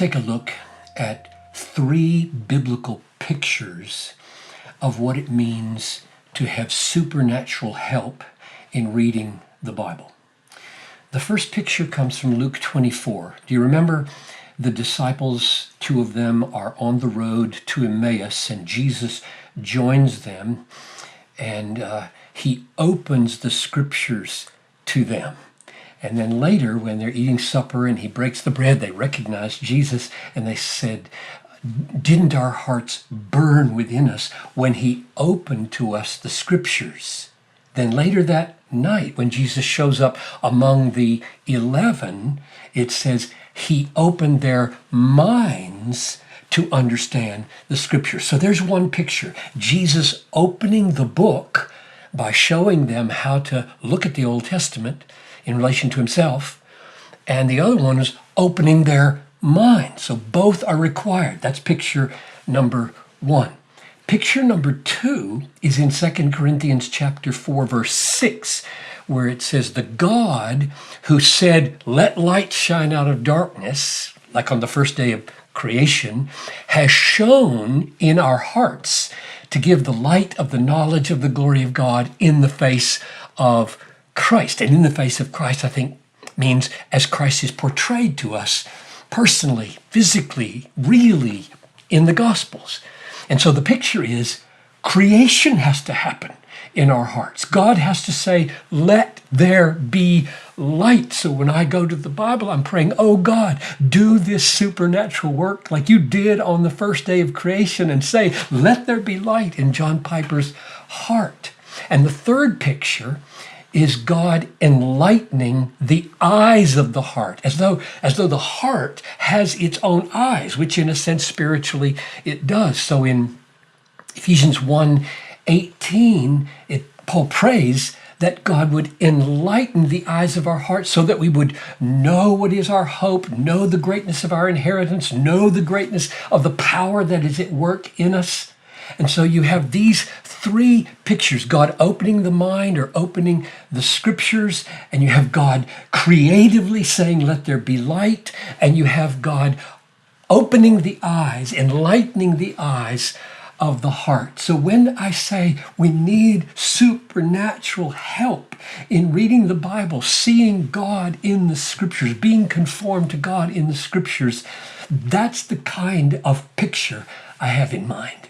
take a look at 3 biblical pictures of what it means to have supernatural help in reading the Bible. The first picture comes from Luke 24. Do you remember the disciples? 2 of them are on the road to Emmaus, and Jesus joins them, and he opens the scriptures to them. And then later, when they're eating supper and he breaks the bread, they recognize Jesus, and they said, "Didn't our hearts burn within us when he opened to us the scriptures?" Then later that night, when Jesus shows up among the 11, it says he opened their minds to understand the scriptures. So there's one picture. Jesus opening the book by showing them how to look at the Old Testament in relation to himself, and the other one is opening their mind. So both are required. That's picture number 1. Picture number 2 is in 2 Corinthians chapter 4, verse 6, where it says, "The God who said, 'Let light shine out of darkness,'" like on the first day of creation, "has shone in our hearts to give the light of the knowledge of the glory of God in the face of Christ." And in the face of Christ, I think, means as Christ is portrayed to us personally, physically, really in the Gospels. And so the picture is creation has to happen in our hearts. God has to say, "Let there be light." So when I go to the Bible, I'm praying, "Oh God, do this supernatural work like you did on the first day of creation," and say, "Let there be light" in John Piper's heart. And the third picture is God enlightening the eyes of the heart, as though the heart has its own eyes, which in a sense spiritually it does. So in Ephesians 1:18, Paul prays that God would enlighten the eyes of our hearts so that we would know what is our hope, know the greatness of our inheritance, know the greatness of the power that is at work in us. And so you have these 3 pictures: God opening the mind or opening the scriptures, and you have God creatively saying, "Let there be light," and you have God opening the eyes, enlightening the eyes of the heart. So when I say we need supernatural help in reading the Bible, seeing God in the scriptures, being conformed to God in the scriptures, that's the kind of picture I have in mind.